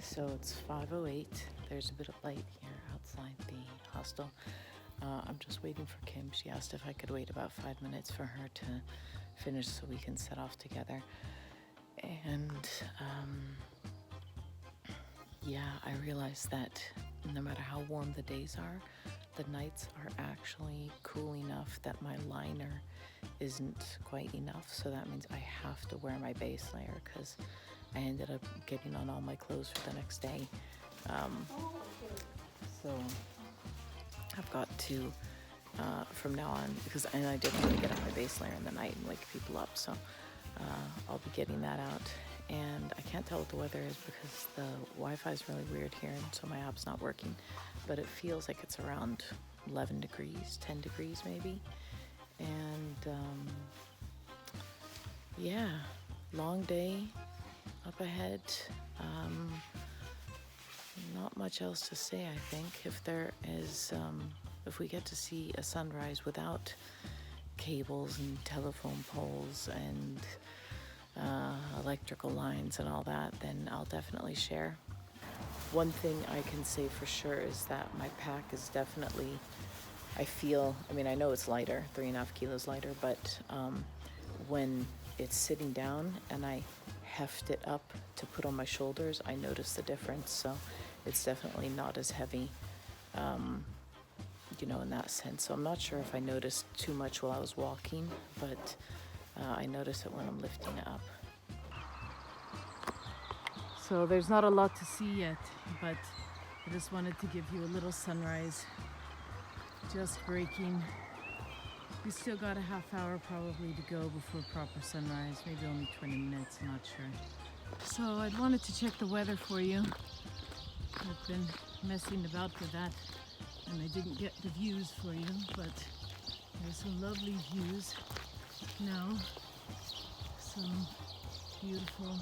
So it's 5:08. There's a bit of light here outside the hostel. I'm just waiting for Kim. She asked if I could wait about 5 minutes for her to finish so we can set off together. And yeah, I realized that no matter how warm the days are, the nights are actually cool enough that my liner isn't quite enough. So that means I have to wear my base layer because I ended up getting on all my clothes for the next day. So I've got to, from now on, because and I didn't want to get out my base layer in the night and wake people up. So I'll be getting that out. And I can't tell what the weather is because the Wi-Fi is really weird here, and so my app's not working. But it feels like it's around 11 degrees, 10 degrees maybe. And yeah, long day up ahead. Not much else to say, I think. If there is, if we get to see a sunrise without cables and telephone poles and electrical lines and all that, then I'll definitely share. One thing I can say for sure is that my pack is definitely, I know it's lighter, 3.5 kilos lighter, but when it's sitting down and I heft it up to put on my shoulders, I notice the difference. So it's definitely not as heavy, in that sense. So I'm not sure if I noticed too much while I was walking, but I notice it when I'm lifting it up. So there's not a lot to see yet, but I just wanted to give you a little sunrise just breaking. We still got a half hour probably to go before proper sunrise, maybe only 20 minutes, I'm not sure. So I wanted to check the weather for you. I've been messing about with that and I didn't get the views for you, but there's some lovely views now. Some beautiful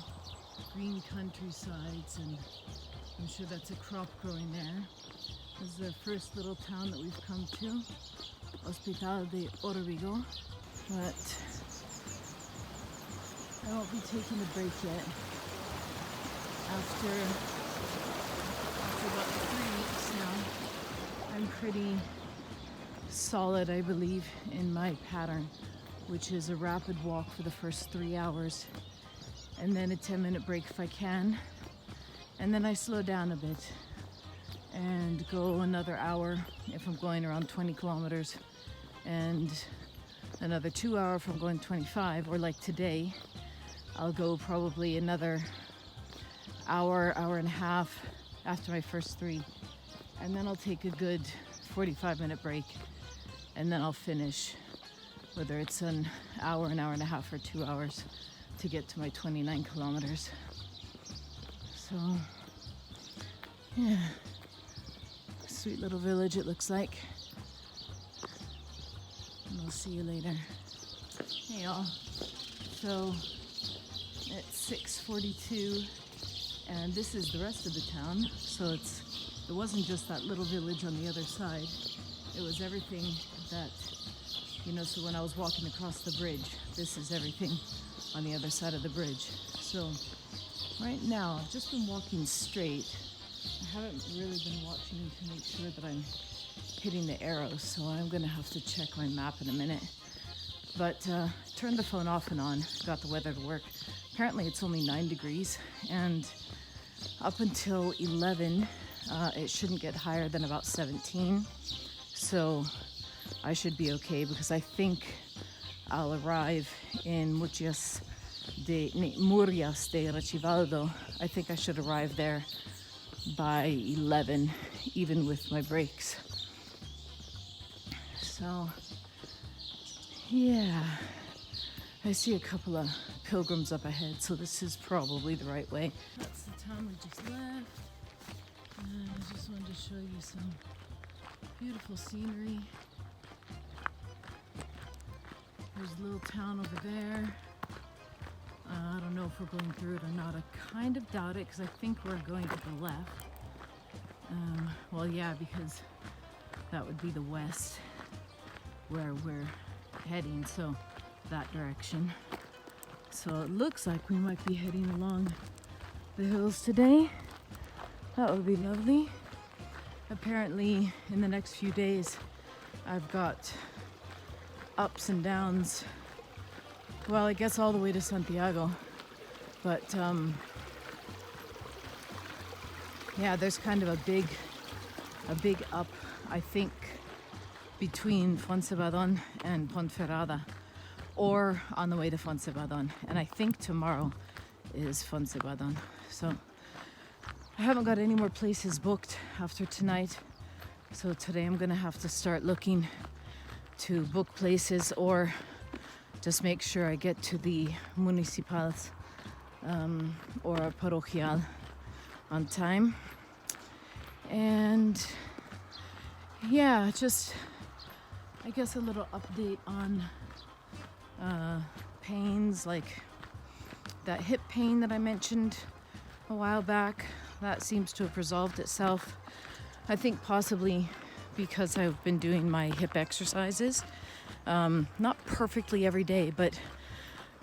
green countrysides, and I'm sure that's a crop growing there. This is the first little town that we've come to, Hospital de Orvigo, but I won't be taking a break yet. After about 3 weeks now, I'm pretty solid, I believe, in my pattern, which is a rapid walk for the first 3 hours and then a 10-minute break if I can, and then I slow down a bit and go another hour if I'm going around 20 kilometers and another 2 hours if I'm going 25, or like today I'll go probably another hour and a half after my first 3, and then I'll take a good 45-minute break, and then I'll finish, whether it's an hour and a half, or 2 hours to get to my 29 kilometers. So yeah, sweet little village it looks like. And I'll see you later. Hey y'all. So it's 6:42 and this is the rest of the town. So it wasn't just that little village on the other side. It was everything that, so when I was walking across the bridge, this is everything on the other side of the bridge. So right now, I've just been walking straight. I haven't really been watching to make sure that I'm hitting the arrows, so I'm gonna have to check my map in a minute. But turned the phone off and on, got the weather to work. Apparently it's only 9 degrees, and up until 11, it shouldn't get higher than about 17. So I should be okay, because I think I'll arrive in Murias de Rechivaldo. I think I should arrive there by 11, even with my breaks. So, yeah, I see a couple of pilgrims up ahead, so this is probably the right way. That's the town we just left. And I just wanted to show you some beautiful scenery. There's a little town over there. I don't know if we're going through it or not. I kind of doubt it, because I think we're going to the left. Well, yeah, because that would be the west where we're heading, so that direction. So it looks like we might be heading along the hills today. That would be lovely. Apparently, in the next few days, I've got ups and downs. Well, I guess all the way to Santiago. But yeah, there's kind of a big up, I think, between Fonsebadon and Ponferrada, or on the way to Fonsebadon. And I think tomorrow is Fonsebadon. So I haven't got any more places booked after tonight. So today I'm gonna have to start looking to book places or just make sure I get to the municipals or parochial on time. And yeah, just I guess a little update on pains, like that hip pain that I mentioned a while back. That seems to have resolved itself. I think possibly because I've been doing my hip exercises, not perfectly every day, but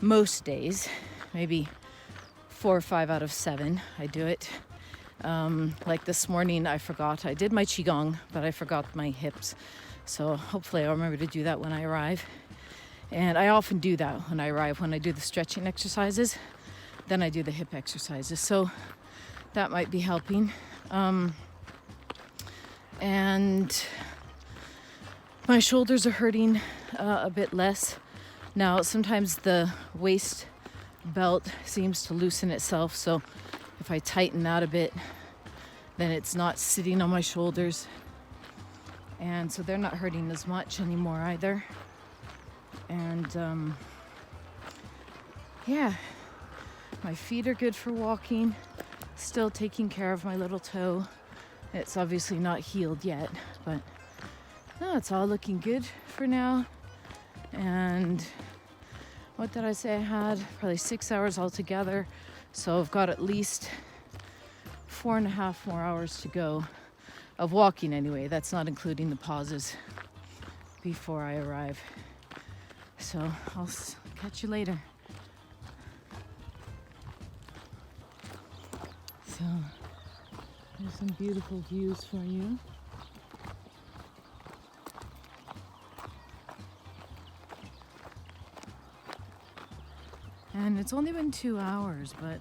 most days, maybe 4 or 5 out of 7 I do it. Like this morning I forgot, I did my Qigong, but I forgot my hips. So hopefully I'll remember to do that when I arrive. And I often do that when I arrive, when I do the stretching exercises, then I do the hip exercises. So that might be helping. And my shoulders are hurting a bit less. Now, sometimes the waist belt seems to loosen itself. So if I tighten that a bit, then it's not sitting on my shoulders. And so they're not hurting as much anymore either. And yeah, my feet are good for walking. Still taking care of my little toe. It's obviously not healed yet, but no, it's all looking good for now. And what did I say I had? Probably 6 hours altogether. So I've got at least 4.5 more hours to go of walking anyway. That's not including the pauses before I arrive. So I'll catch you later. So there's some beautiful views for you. And it's only been 2 hours, but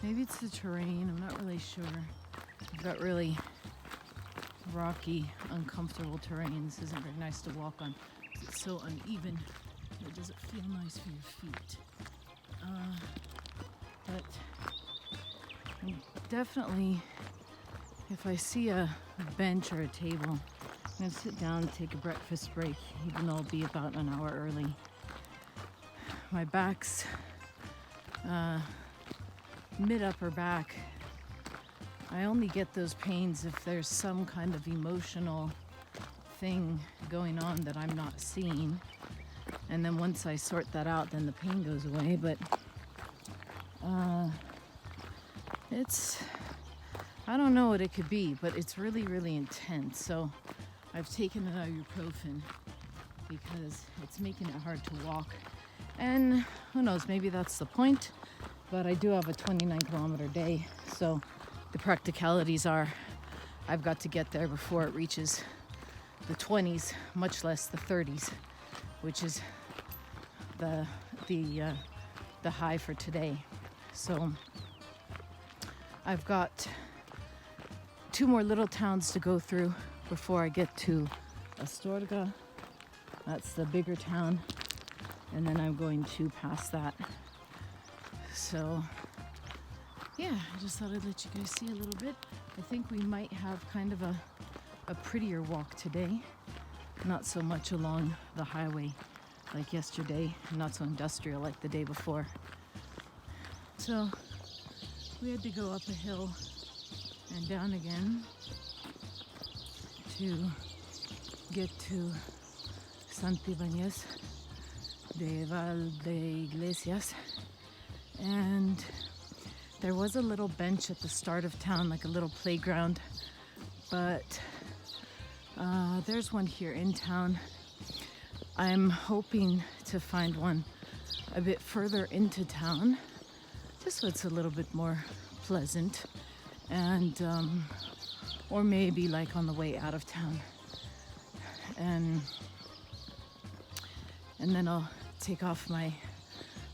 maybe it's the terrain, I'm not really sure. I've got really rocky, uncomfortable terrain. This isn't very nice to walk on. It's so uneven. It doesn't feel nice for your feet. But definitely, if I see a bench or a table, I'm gonna sit down and take a breakfast break, even though I'll be about an hour early. My back's mid-upper back. I only get those pains if there's some kind of emotional thing going on that I'm not seeing. And then once I sort that out, then the pain goes away. But I don't know what it could be, but it's really, really intense. So I've taken an ibuprofen because it's making it hard to walk. And who knows, maybe that's the point. But I do have a 29-kilometer day. So the practicalities are I've got to get there before it reaches the 20s, much less the 30s, which is the high for today. So I've got 2 more little towns to go through before I get to Astorga. That's the bigger town, and then I'm going to pass that. So yeah, I just thought I'd let you guys see a little bit. I think we might have kind of a prettier walk today. Not so much along the highway like yesterday, not so industrial like the day before. So we had to go up a hill and down again to get to Santibáñez de Valdeiglesias. And there was a little bench at the start of town, like a little playground, but there's one here in town. I'm hoping to find one a bit further into town, just so it's a little bit more pleasant and or maybe like on the way out of town, and then I'll take off my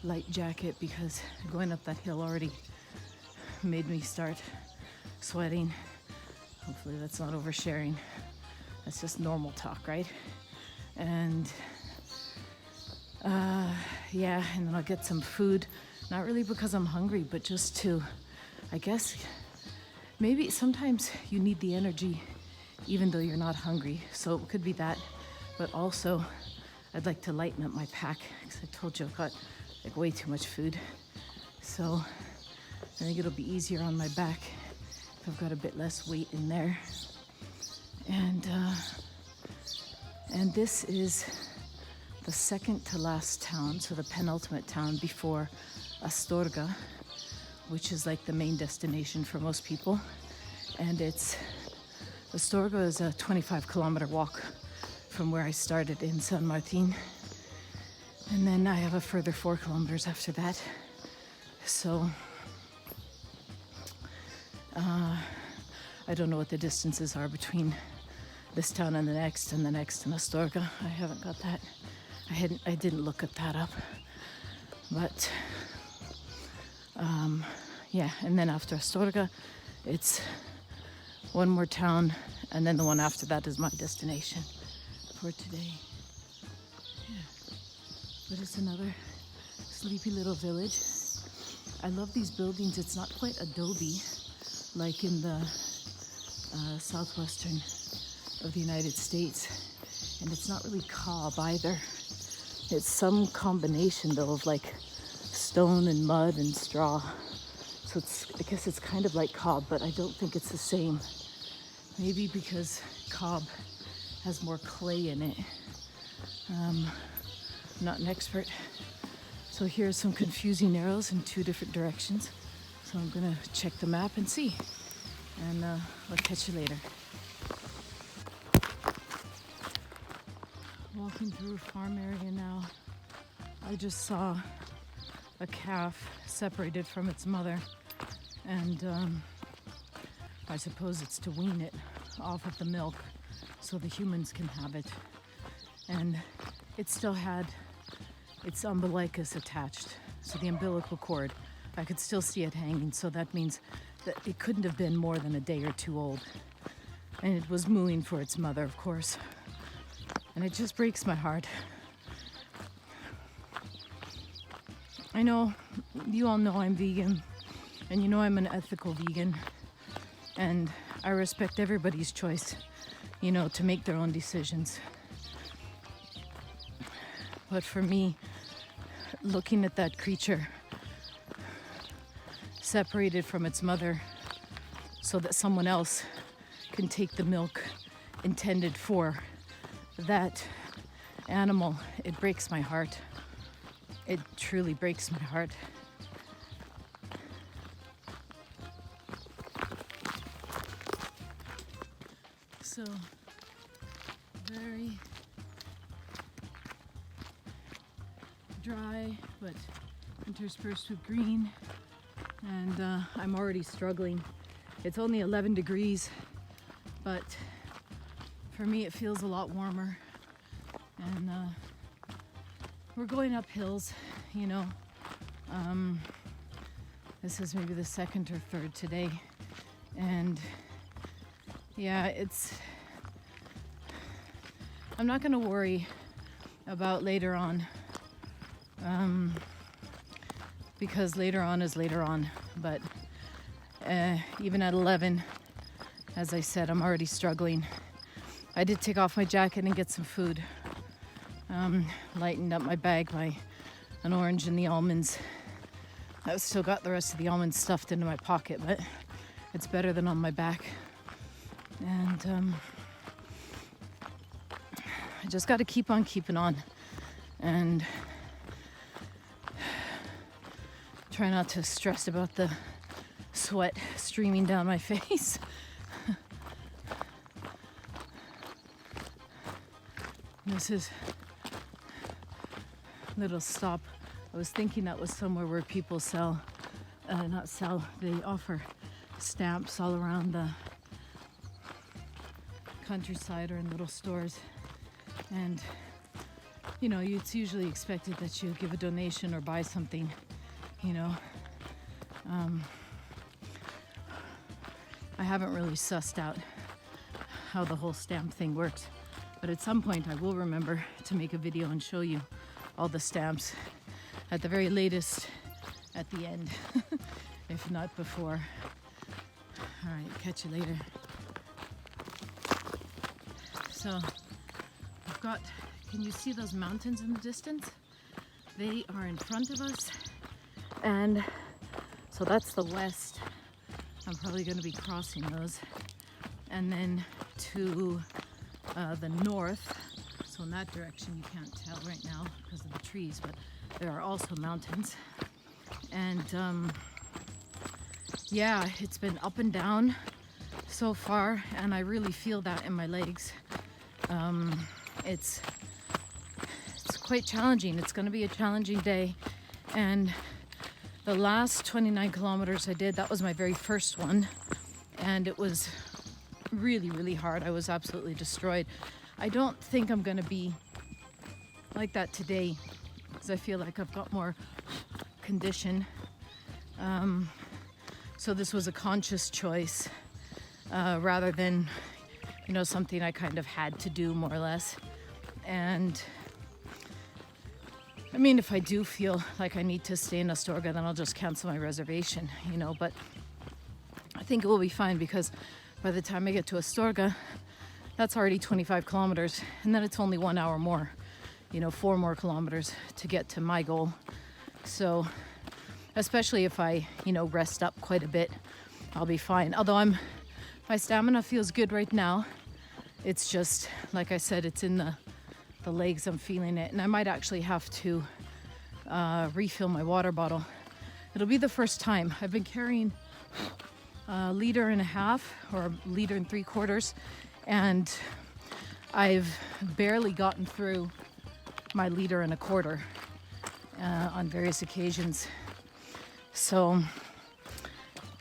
light jacket because going up that hill already made me start sweating. Hopefully that's not oversharing. That's just normal talk, right? And yeah, and then I'll get some food. Not really because I'm hungry, but just to, I guess, maybe sometimes you need the energy even though you're not hungry. So it could be that, but also I'd like to lighten up my pack because I told you I've got like way too much food. So I think it'll be easier on my back if I've got a bit less weight in there. And this is the second to last town, so the penultimate town before Astorga, which is like the main destination for most people. And Astorga is a 25-kilometer walk from where I started in San Martin. And then I have a further 4 kilometers after that. So I don't know what the distances are between this town and the next and Astorga. I haven't got that. I didn't look at that up. But yeah, and then after Astorga, it's one more town, and then the one after that is my destination for today. Yeah. But it's another sleepy little village. I love these buildings. It's not quite adobe like in the southwestern of the United States, and it's not really cob either. It's some combination though of like stone and mud and straw. So I guess it's kind of like cob, but I don't think it's the same. Maybe because cob has more clay in it. I'm not an expert. So here's some confusing arrows in 2 different directions. So I'm gonna check the map and see. And I'll catch you later. Walking through a farm area now. I just saw a calf separated from its mother, and I suppose it's to wean it off of the milk so the humans can have it. And it still had its umbilicus attached, so the umbilical cord. I could still see it hanging, so that means that it couldn't have been more than a day or 2 old. And it was mooing for its mother, of course. And it just breaks my heart. I know, you all know I'm vegan, and you know I'm an ethical vegan, and I respect everybody's choice, you know, to make their own decisions. But for me, looking at that creature separated from its mother so that someone else can take the milk intended for that animal, it breaks my heart. It truly breaks my heart. So, very dry, but interspersed with green. And I'm already struggling. It's only 11 degrees, but for me it feels a lot warmer. And we're going up hills, you know. This is maybe the second or third today. And yeah, I'm not gonna worry about later on, because later on is later on. But even at 11, as I said, I'm already struggling. I did take off my jacket and get some food. Lightened up my bag by an orange and the almonds. I've still got the rest of the almonds stuffed into my pocket, but it's better than on my back. And I just got to keep on keeping on and try not to stress about the sweat streaming down my face. This is a little stop. I was thinking that was somewhere where people they offer stamps all around the countryside or in little stores. And you know, it's usually expected that you give a donation or buy something, you know. I haven't really sussed out how the whole stamp thing works, but at some point I will remember to make a video and show you all the stamps, at the very latest at the end, if not before. All right, catch you later. So we've got, can you see those mountains in the distance? They are in front of us, and so that's the west. I'm probably going to be crossing those. And then to the north, so in that direction you can't tell right now because of the trees, but there are also mountains. And yeah, it's been up and down so far, and I really feel that in my legs. It's quite challenging. It's going to be a challenging day. And the last 29 kilometers I did, that was my very first one, and it was really, really hard. I was absolutely destroyed. I don't think I'm going to be like that today, because I feel like I've got more condition. So this was a conscious choice, rather than, you know, something I kind of had to do, more or less. And I mean, if I do feel like I need to stay in Astorga, then I'll just cancel my reservation, you know, but I think it will be fine, because by the time I get to Astorga, that's already 25 kilometers, and then it's only 1 hour more, you know, 4 more kilometers to get to my goal. So, especially if I, you know, rest up quite a bit, I'll be fine. Although my stamina feels good right now. It's just, like I said, it's in the legs, I'm feeling it. And I might actually have to refill my water bottle. It'll be the first time. I've been carrying a liter and a half or a liter and 3/4, and I've barely gotten through my liter and a quarter on various occasions. So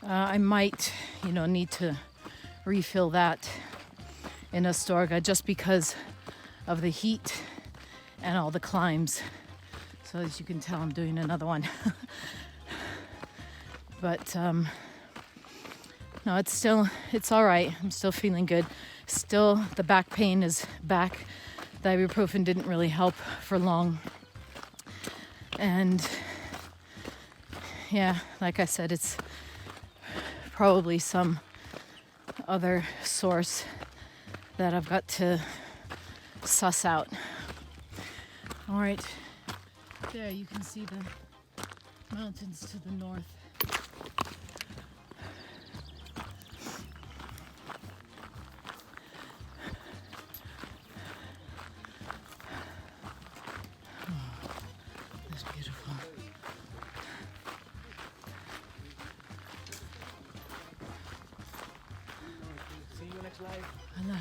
I might, you know, need to refill that in Astorga, just because of the heat and all the climbs. So as you can tell, I'm doing another one. But no, it's all right. I'm still feeling good. Still, the back pain is back. The ibuprofen didn't really help for long. And yeah, like I said, it's probably some other source that I've got to suss out. All right, there you can see the mountains to the north. Oh, that's beautiful. See you next live. Hello.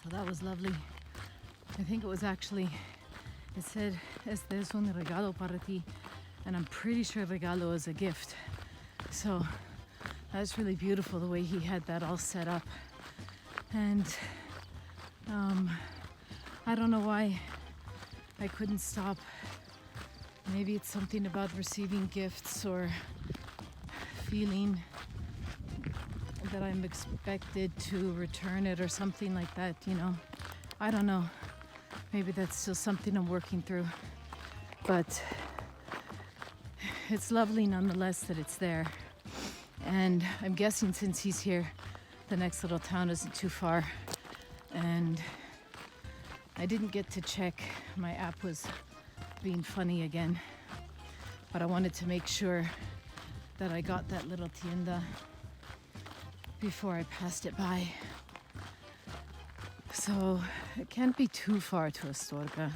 So that was lovely. I think it was actually, it said, este es un regalo para ti. And I'm pretty sure regalo is a gift. So that's really beautiful, the way he had that all set up. And I don't know why I couldn't stop. Maybe it's something about receiving gifts, or feeling that I'm expected to return it or something like that, you know. I don't know. Maybe that's still something I'm working through. But it's lovely nonetheless that it's there. And I'm guessing since he's here, the next little town isn't too far. And I didn't get to check. My app was being funny again. But I wanted to make sure that I got that little tienda before I passed it by. So it can't be too far to Astorga.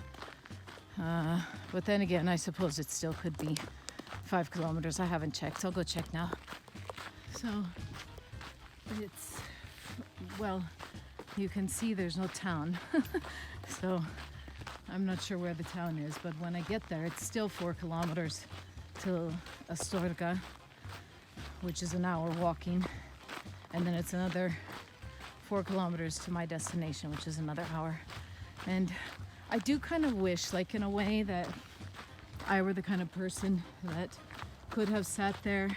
But then again, I suppose it still could be 5 kilometers. I haven't checked. I'll go check now. So it's well, you can see there's no town. So I'm not sure where the town is, but when I get there, it's still 4 kilometers to Astorga, which is an hour walking. And then it's another 4 kilometers to my destination, which is another hour. And I do kind of wish, like in a way, that I were the kind of person that could have sat there,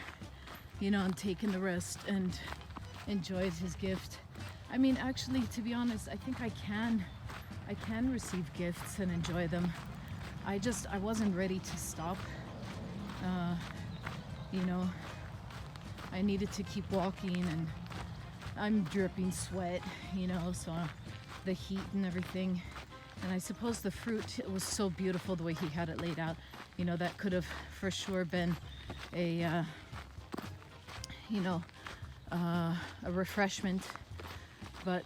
you know, and taken the rest and enjoyed his gift. I mean, actually, to be honest, I think I can receive gifts and enjoy them. I wasn't ready to stop. You know, I needed to keep walking, and I'm dripping sweat, you know, so the heat and everything. And I suppose the fruit, it was so beautiful the way he had it laid out. You know, that could have for sure been a refreshment. But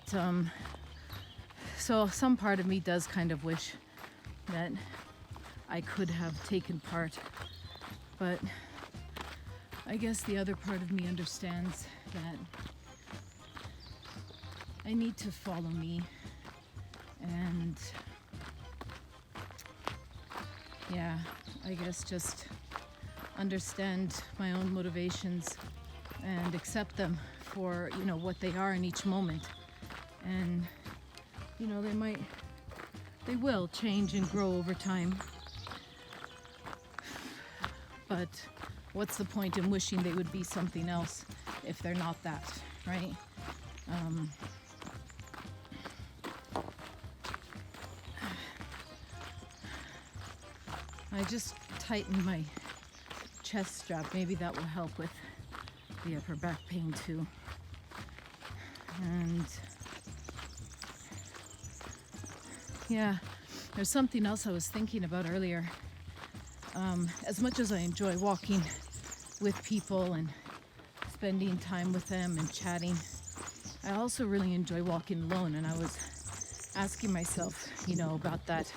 so some part of me does kind of wish that I could have taken part. But I guess the other part of me understands that I need to follow me, and yeah, I guess just understand my own motivations and accept them for, you know, what they are in each moment. And, you know, they will change and grow over time. But what's the point in wishing they would be something else if they're not that, right? I just tightened my chest strap. Maybe that will help with the upper back pain too. And yeah, there's something else I was thinking about earlier. As much as I enjoy walking with people and spending time with them and chatting, I also really enjoy walking alone. And I was asking myself, you know, about that,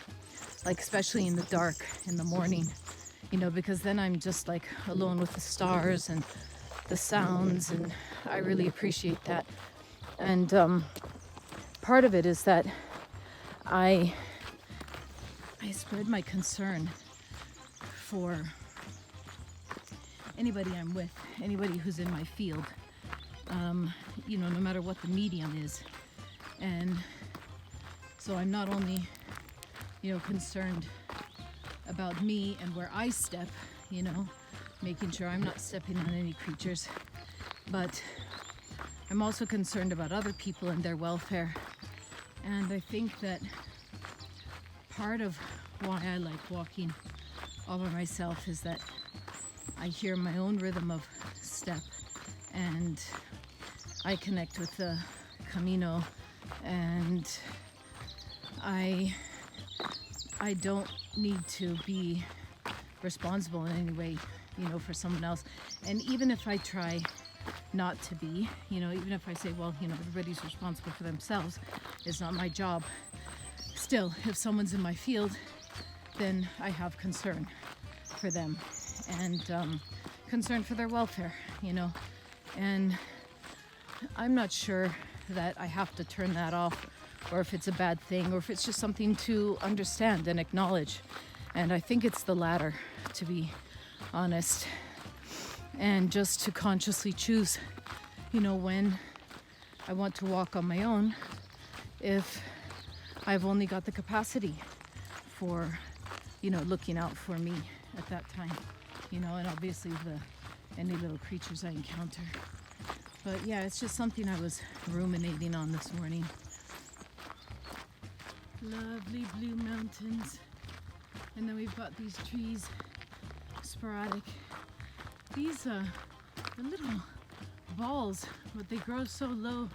like especially in the dark, in the morning, you know, because then I'm just like alone with the stars and the sounds, and I really appreciate that. And part of it is that I spread my concern for anybody I'm with, anybody who's in my field, you know, no matter what the medium is. And so I'm not only, you know, concerned about me and where I step, you know, making sure I'm not stepping on any creatures, but I'm also concerned about other people and their welfare. And I think that part of why I like walking all by myself is that I hear my own rhythm of step, and I connect with the Camino, and I don't need to be responsible in any way, you know, for someone else. And even if I try not to be, you know, even if I say, well, you know, everybody's responsible for themselves, it's not my job. Still, if someone's in my field, then I have concern for them and concern for their welfare, you know. And I'm not sure that I have to turn that off, or if it's a bad thing, or if it's just something to understand and acknowledge. And I think it's the latter, to be honest. And just to consciously choose, you know, when I want to walk on my own, if I've only got the capacity for, you know, looking out for me at that time, you know, and obviously any little creatures I encounter. But yeah, it's just something I was ruminating on this morning. Lovely blue mountains. And then we've got these trees, sporadic. These are little balls, but they grow so low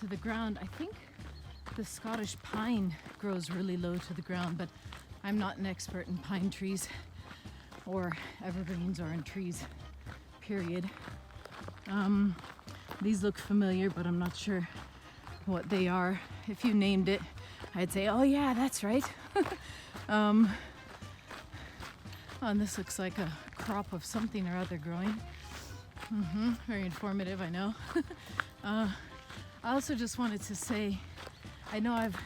to the ground. I think the Scottish pine grows really low to the ground, but I'm not an expert in pine trees or evergreens or in trees, period. These look familiar, but I'm not sure what they are. If you named it, I'd say, oh yeah, that's right. And this looks like a crop of something or other growing. Very informative, I know. I also just wanted to say, I know I've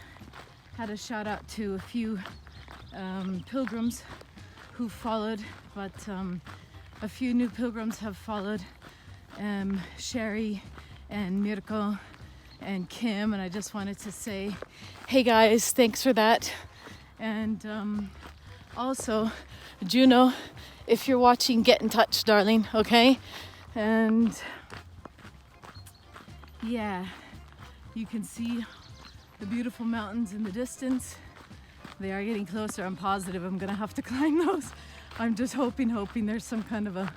had a shout out to a few pilgrims who followed, but a few new pilgrims have followed, Sherry and Mirko and Kim, and I just wanted to say, hey guys, thanks for that. And also, Juno, if you're watching, get in touch, darling, okay? And yeah, you can see the beautiful mountains in the distance. They are getting closer. I'm positive I'm gonna have to climb those. I'm just hoping there's some kind of a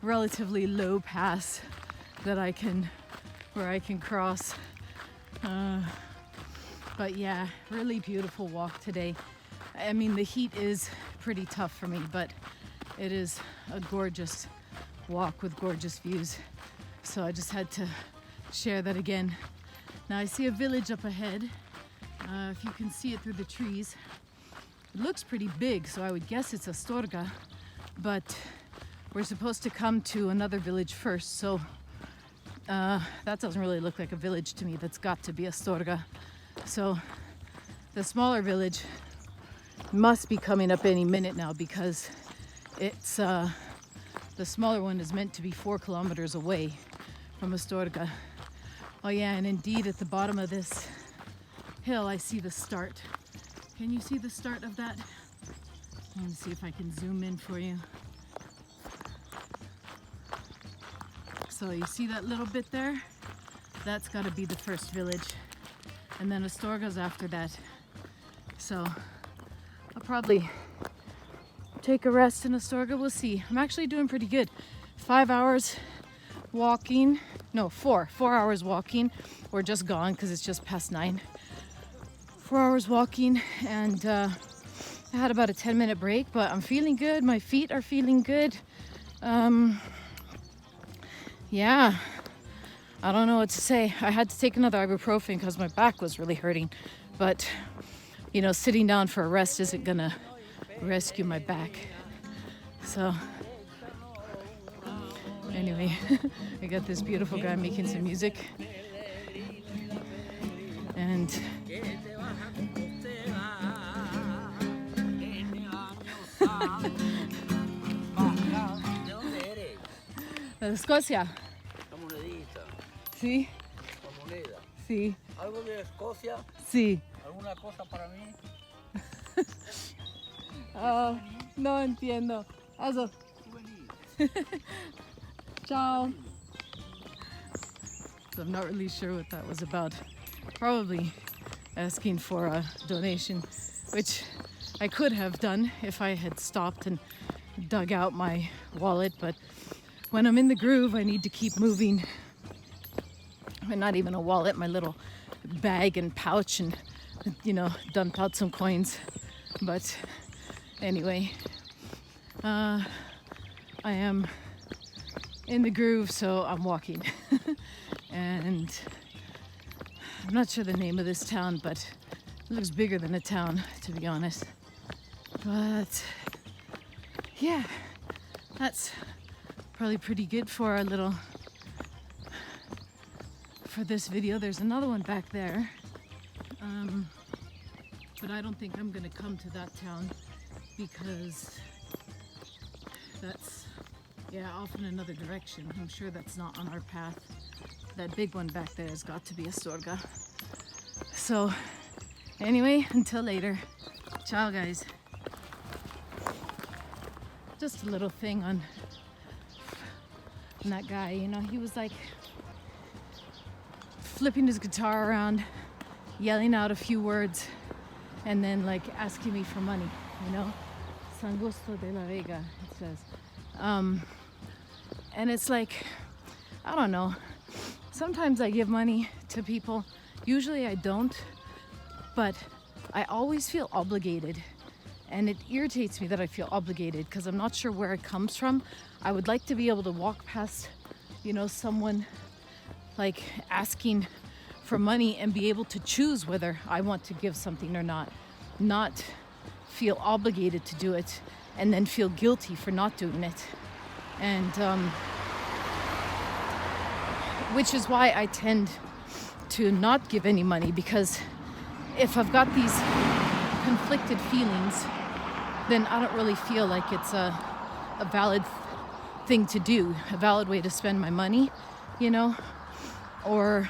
relatively low pass that where I can cross. But yeah, really beautiful walk today. I mean, the heat is pretty tough for me, but it is a gorgeous walk with gorgeous views. So I just had to share that again. Now I see a village up ahead. If you can see it through the trees, it looks pretty big, so I would guess it's Astorga, but we're supposed to come to another village first, so that doesn't really look like a village to me. That's got to be Astorga. So the smaller village must be coming up any minute now, because it's the smaller one is meant to be 4 kilometers away from Astorga. Oh yeah, and indeed at the bottom of this hill I see the start. Can you see the start of that? Let me see if I can zoom in for you. So you see that little bit there? That's got to be the first village. And then Astorga's after that. So I'll probably take a rest in Astorga. We'll see. I'm actually doing pretty good. 5 hours walking. No, 4 hours walking. We're just gone because it's just past 9. 4 hours walking, and I had about a 10-minute break, but I'm feeling good. My feet are feeling good. Yeah, I don't know what to say. I had to take another ibuprofen because my back was really hurting, but you know, sitting down for a rest isn't gonna rescue my back. So anyway, I got this beautiful guy making some music, and ¿De Escocia? La monedita. Sí, La moneda. sí, ¿Algo de Escocia? sí. ¿Alguna cosa para mí? No entiendo. Also, ciao. So I'm not really sure what that was about. Probably asking for a donation, which I could have done if I had stopped and dug out my wallet, but when I'm in the groove, I need to keep moving. And not even a wallet, my little bag and pouch, and you know, dump out some coins. But anyway, I am in the groove, so I'm walking. And I'm not sure the name of this town, but it looks bigger than a town, to be honest. But yeah, that's probably pretty good for our little, for this video. There's another one back there, but I don't think I'm gonna come to that town because that's, yeah, off in another direction. I'm sure that's not on our path. That big one back there has got to be Astorga. So anyway, until later. Ciao guys. Just a little thing on that guy, you know, he was like flipping his guitar around, yelling out a few words, and then like asking me for money, you know. San Gusto de la Vega, it says. And it's like, I don't know, sometimes I give money to people, usually I don't, but I always feel obligated. And it irritates me that I feel obligated because I'm not sure where it comes from. I would like to be able to walk past, you know, someone like asking for money and be able to choose whether I want to give something or not feel obligated to do it and then feel guilty for not doing it. And which is why I tend to not give any money, because if I've got these conflicted feelings, then I don't really feel like it's a valid thing to do, a valid way to spend my money, you know, or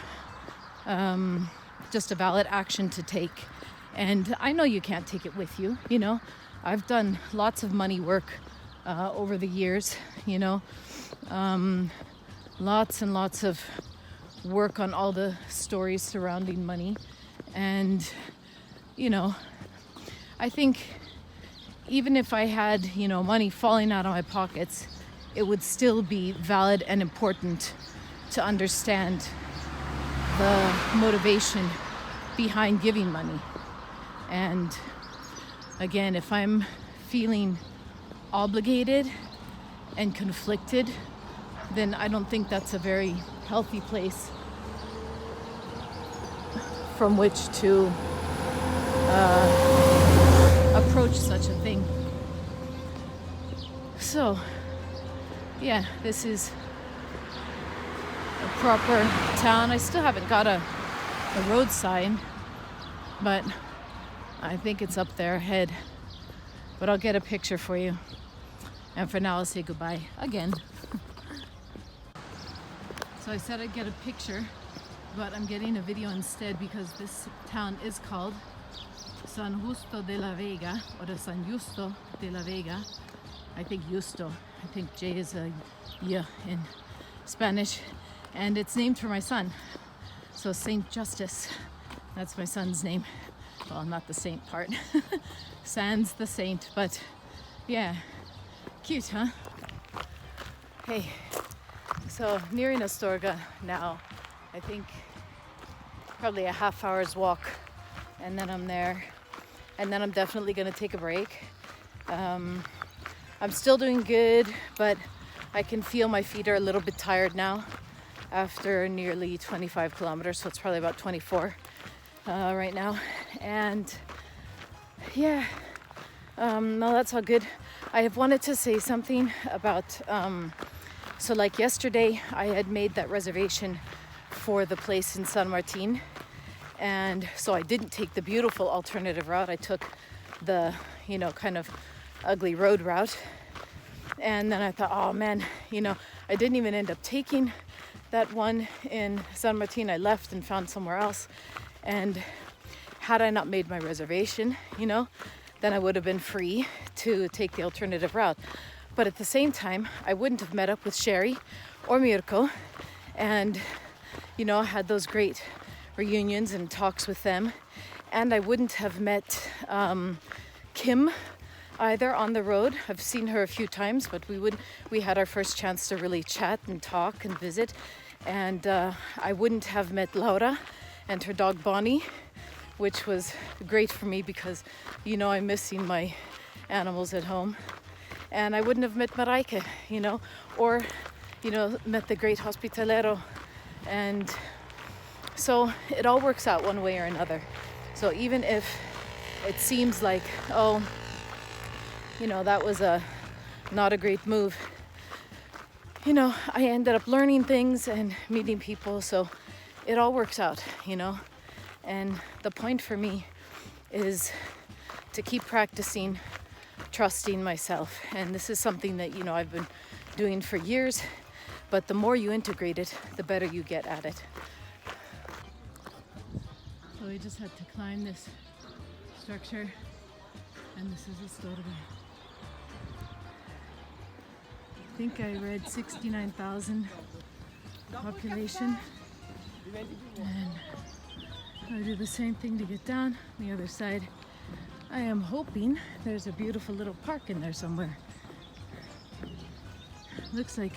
just a valid action to take. And I know you can't take it with you, you know. I've done lots of money work over the years, you know, lots and lots of work on all the stories surrounding money. And, you know, I think even if I had, you know, money falling out of my pockets, it would still be valid and important to understand the motivation behind giving money. And again, if I'm feeling obligated and conflicted, then I don't think that's a very healthy place from which to approach such a thing. So, yeah, this is a proper town. I still haven't got a road sign, but I think it's up there ahead. But I'll get a picture for you. And for now, I'll say goodbye again. So I said I'd get a picture, but I'm getting a video instead because this town is called San Justo de la Vega, or San Justo de la Vega. I think Justo. I think J is a Y in Spanish. And it's named for my son. So Saint Justice, that's my son's name. Well, not the saint part. Sans the saint, but yeah, cute, huh? Hey, so nearing Astorga now. I think probably a half hour's walk, and then I'm there. And then I'm definitely gonna take a break. I'm still doing good, but I can feel my feet are a little bit tired now after nearly 25 kilometers, so it's probably about 24 right now. And yeah, no, that's all good. I have wanted to say something about, so like yesterday I had made that reservation for the place in San Martin, and so I didn't take the beautiful alternative route. I took the, you know, kind of ugly road route. And then I thought, oh man, you know, I didn't even end up taking that one in San Martin. I left and found somewhere else. And had I not made my reservation, you know, then I would have been free to take the alternative route. But at the same time, I wouldn't have met up with Sherry or Mirko, and, you know, had those great reunions and talks with them. And I wouldn't have met Kim either on the road. I've seen her a few times, but we had our first chance to really chat and talk and visit. And I wouldn't have met Laura and her dog Bonnie, which was great for me because, you know, I'm missing my animals at home. And I wouldn't have met Mareike, you know, or, you know, met the great Hospitalero. And so it all works out one way or another. So even if it seems like, oh, you know, that was not a great move, you know, I ended up learning things and meeting people, so it all works out, you know. And the point for me is to keep practicing trusting myself. And this is something that, you know, I've been doing for years, but the more you integrate it, the better you get at it. So we just had to climb this structure, and this is Astorga. I think I read 69,000 population, and I do the same thing to get down the other side. I am hoping there's a beautiful little park in there somewhere. Looks like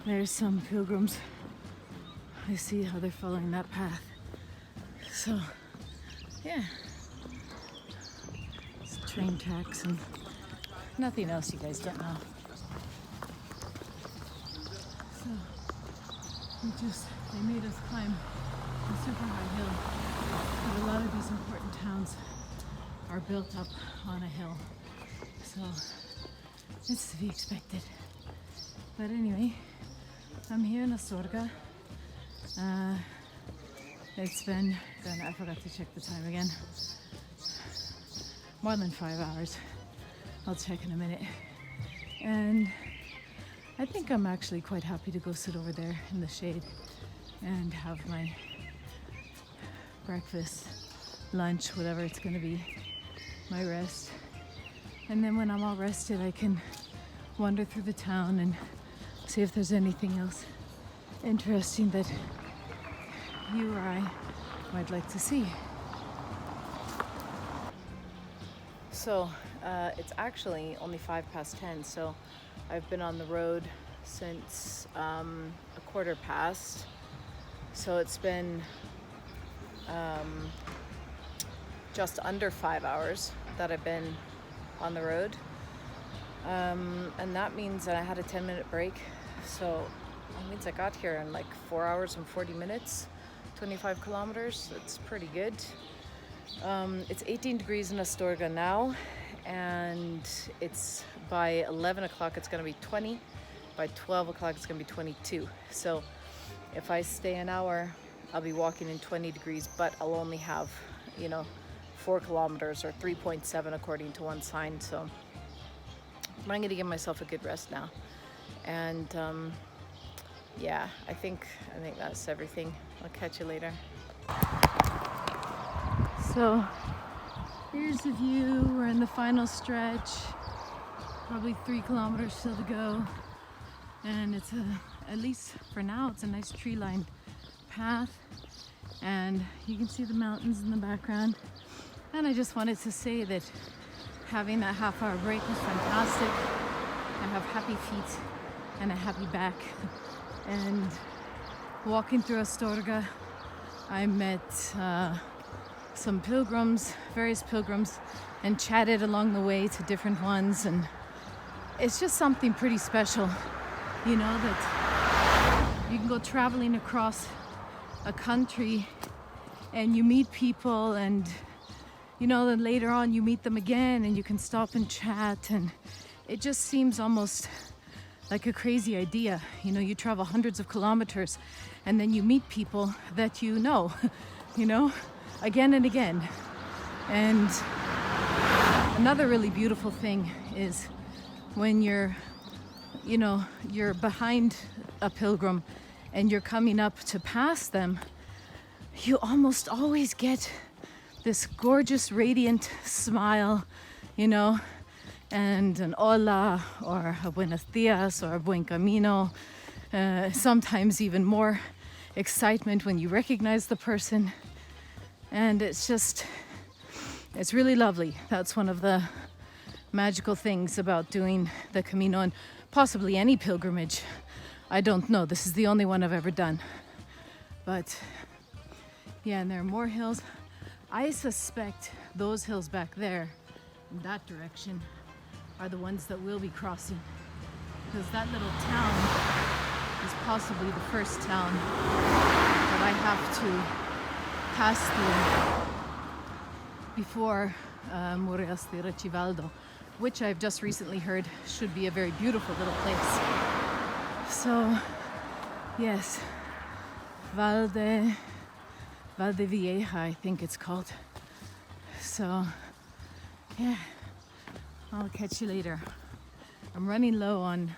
there's some pilgrims. I see how they're following that path. So, yeah. It's train tracks and nothing else you guys don't know. So, they made us climb a super high hill. But a lot of these important towns are built up on a hill. So, it's to be expected. But anyway, I'm here in Astorga. It's been, I forgot to check the time again. More than 5 hours. I'll check in a minute. And I think I'm actually quite happy to go sit over there in the shade and have my breakfast, lunch, whatever it's gonna be, my rest. And then when I'm all rested, I can wander through the town and see if there's anything else interesting that you or I might like to see. So it's actually only 10:05, so I've been on the road since a 5:15. So it's been just under 5 hours that I've been on the road. And that means that I had a 10-minute break. So that means I got here in like 4 hours and 40 minutes, 25 kilometers. That's pretty good. It's 18 degrees in Astorga now, and it's by 11 o'clock it's going to be 20. By 12 o'clock it's going to be 22. So if I stay an hour, I'll be walking in 20 degrees, but I'll only have, 4 kilometers or 3.7 according to one sign. So I'm going to give myself a good rest now. And yeah, I think that's everything. I'll catch you later. So here's the view. We're in the final stretch. Probably 3 kilometers still to go. And it's at least for now, it's a nice tree-lined path. And you can see the mountains in the background. And I just wanted to say that having that half-hour break was fantastic. I have happy feet and a happy back. And walking through Astorga, I met some pilgrims, various pilgrims, and chatted along the way to different ones. And it's just something pretty special, that you can go traveling across a country and you meet people, and then later on you meet them again and you can stop and chat, and it just seems almost like a crazy idea. You travel hundreds of kilometers and then you meet people that again and again. And another really beautiful thing is when you're behind a pilgrim and you're coming up to pass them, you almost always get this gorgeous, radiant smile, and an hola or a buenos dias or a buen camino. Sometimes even more excitement when you recognize the person. And it's really lovely. That's one of the magical things about doing the Camino, and possibly any pilgrimage. I don't know. This is the only one I've ever done. But yeah, and there are more hills. I suspect those hills back there, in that direction, are the ones that we'll be crossing. Because that little town is possibly the first town that I have to pass through before Murias de Rechivaldo, which I've just recently heard should be a very beautiful little place. So, yes, Valdevieja, I think it's called. So, yeah, I'll catch you later. I'm running low on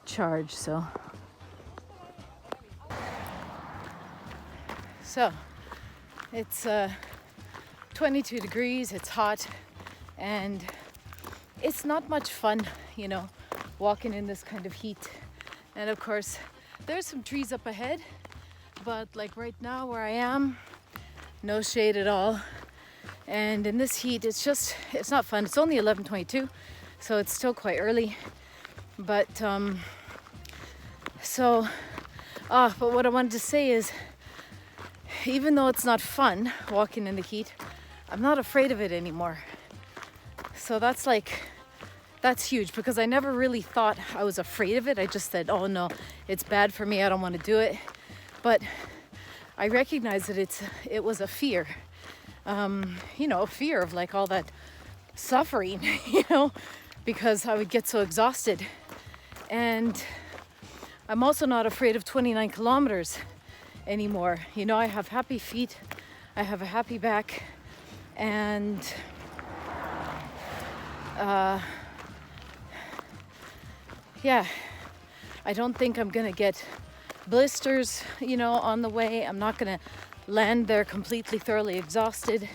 charge, so. It's 22 degrees, it's hot, and it's not much fun, walking in this kind of heat. And of course, there's some trees up ahead, but like right now where I am, no shade at all. And in this heat, it's not fun. It's only 11:22, so it's still quite early. But but what I wanted to say is, even though it's not fun walking in the heat, I'm not afraid of it anymore. So that's huge, because I never really thought I was afraid of it. I just said, oh no, it's bad for me, I don't want to do it. But I recognize that it was a fear. A fear of like all that suffering, because I would get so exhausted. And I'm also not afraid of 29 kilometers, anymore. You know, I have happy feet, I have a happy back, and yeah, I don't think I'm gonna get blisters, you know, on the way. I'm not gonna land there completely thoroughly exhausted.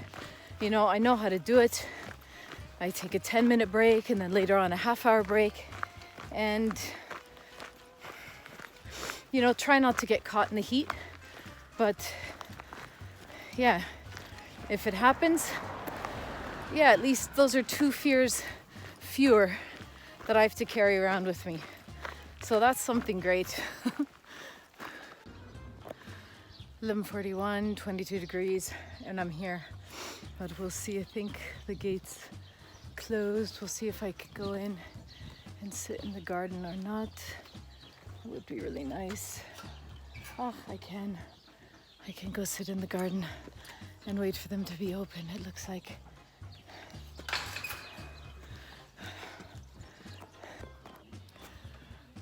You know, I know how to do it. I take a 10-minute break and then later on a half-hour break, and you know, try not to get caught in the heat. But yeah, if it happens, yeah, at least those are 2 fears fewer that I have to carry around with me. So that's something great. 11:41, 22 degrees, and I'm here. But we'll see. I think the gate's closed. We'll see if I could go in and sit in the garden or not. It would be really nice. Oh, I can go sit in the garden and wait for them to be open. It looks like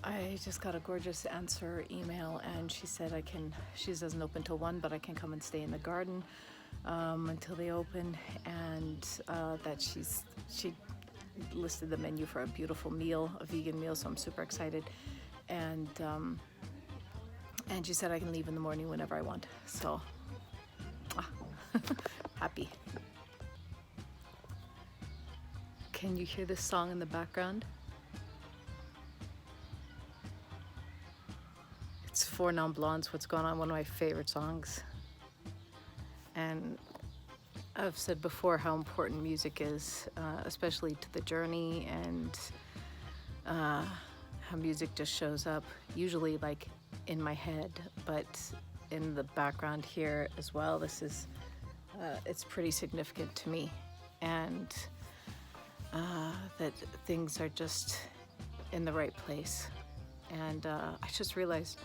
I just got a gorgeous answer email, and she said she doesn't open till 1, but I can come and stay in the garden until they open, and that she listed the menu for a beautiful meal, a vegan meal, so I'm super excited. And she said I can leave in the morning whenever I want, so happy. Can you hear this song in the background? It's Four Non Blondes, What's Going On, one of my favorite songs. And I've said before how important music is, especially to the journey, and how music just shows up, usually like in my head, but in the background here as well. This is, it's pretty significant to me, and that things are just in the right place. And I just realized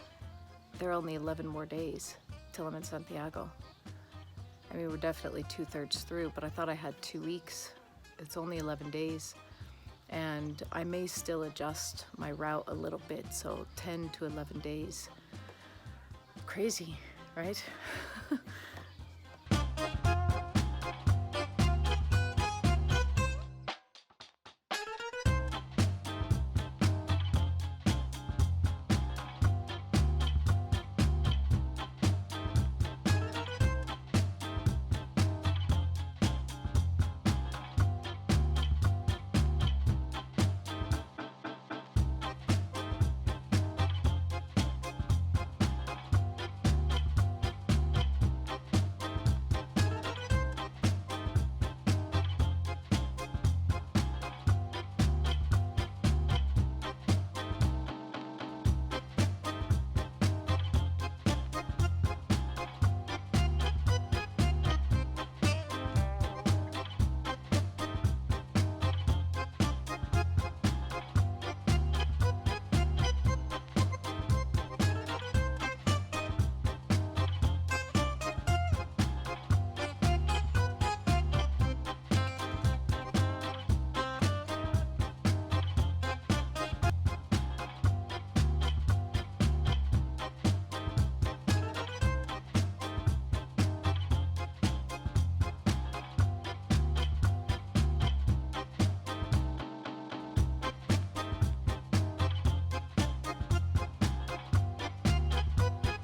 there are only 11 more days till I'm in Santiago. I mean, we're definitely 2/3 through, but I thought I had 2 weeks. It's only 11 days, and I may still adjust my route a little bit, so 10 to 11 days. Crazy, right?